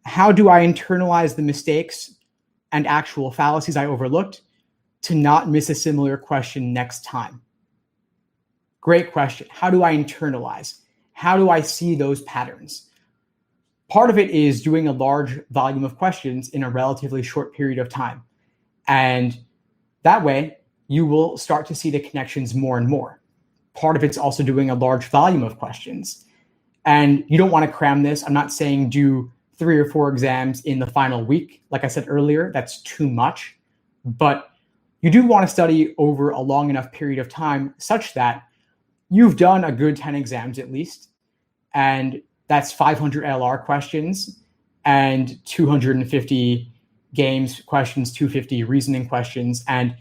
how do I internalize the mistakes and actual fallacies I overlooked to not miss a similar question next time? Great question. How do I internalize? How do I see those patterns? Part of it is doing a large volume of questions in a relatively short period of time. And that way, you will start to see the connections more and more. Part of it's also doing a large volume of questions. And you don't want to cram this. I'm not saying do 3 or 4 exams in the final week. Like I said earlier, that's too much. But you do want to study over a long enough period of time such that you've done a good 10 exams at least. And that's 500 LR questions and 250 games questions, 250 reasoning questions. And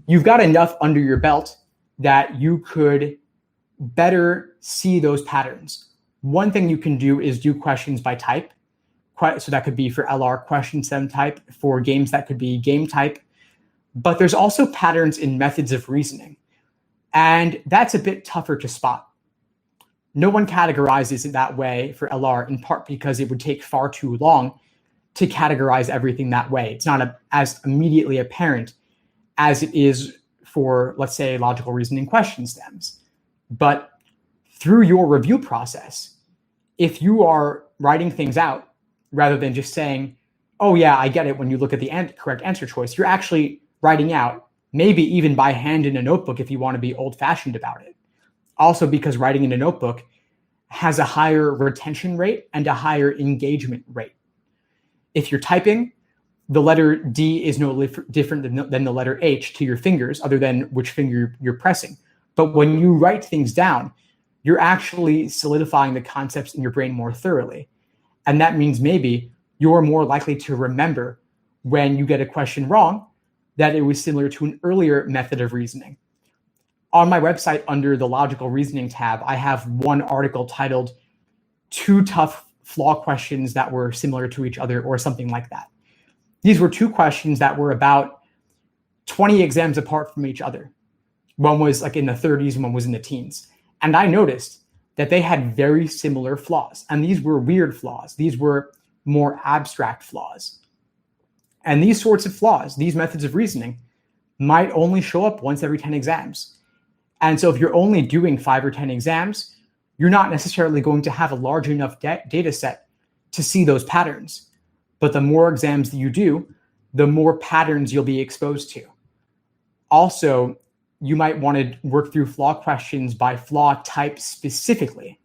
you've got enough under your belt that you could better see those patterns. One thing you can do is do questions by type. So that could be for LR question stem type. For games, that could be game type. But there's also patterns in methods of reasoning. And that's a bit tougher to spot. No one categorizes it that way for LR, in part because it would take far too long to categorize everything that way. It's not as immediately apparent as it is for, let's say, logical reasoning question stems. But through your review process, if you are writing things out rather than just saying, oh yeah, I get it when you look at the correct answer choice, you're actually writing out, maybe even by hand in a notebook if you want to be old-fashioned about it. Also because writing in a notebook has a higher retention rate and a higher engagement rate. If you're typing, the letter D is no different than the letter H to your fingers, other than which finger you're pressing. But when you write things down, you're actually solidifying the concepts in your brain more thoroughly. And that means maybe you're more likely to remember when you get a question wrong that it was similar to an earlier method of reasoning. On my website, under the logical reasoning tab, I have one article titled 2 tough flaw questions that were similar to each other, or something like that. These were 2 questions that were about 20 exams apart from each other. One was like in the 30s and one was in the teens. And I noticed that they had very similar flaws. And these were weird flaws. These were more abstract flaws. And these sorts of flaws, these methods of reasoning, might only show up once every 10 exams. And so if you're only doing 5 or 10 exams, you're not necessarily going to have a large enough data set to see those patterns. But the more exams that you do, the more patterns you'll be exposed to. Also, you might want to work through flaw questions by flaw type specifically.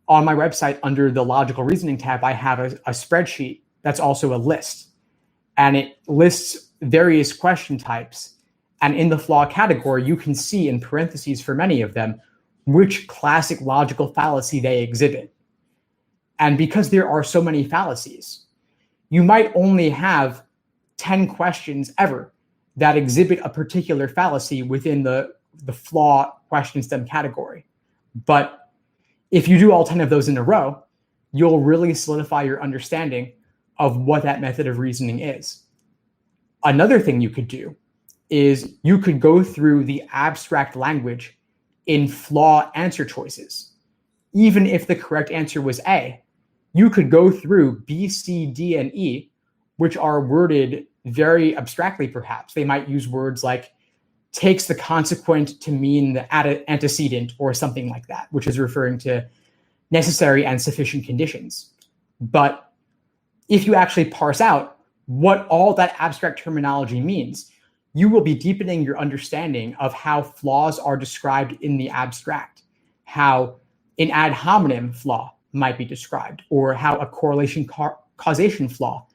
On my website, under the logical reasoning tab, I have a spreadsheet that's also a list. And it lists various question types. And in the flaw category, you can see in parentheses for many of them which classic logical fallacy they exhibit. And because there are so many fallacies, you might only have 10 questions ever that exhibit a particular fallacy within the flaw question stem category. But if you do all 10 of those in a row, you'll really solidify your understanding of what that method of reasoning is. Another thing you could do is you could go through the abstract language in flaw answer choices. Even if the correct answer was A, you could go through B, C, D, and E, which are worded very abstractly perhaps. They might use words like takes the consequent to mean the antecedent or something like that, which is referring to necessary and sufficient conditions. But if you actually parse out what all that abstract terminology means, you will be deepening your understanding of how flaws are described in the abstract, how an ad hominem flaw might be described, or how a correlation causation flaw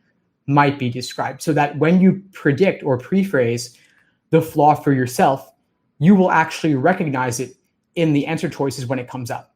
might be described, so that when you predict or prephrase the flaw for yourself, you will actually recognize it in the answer choices when it comes up.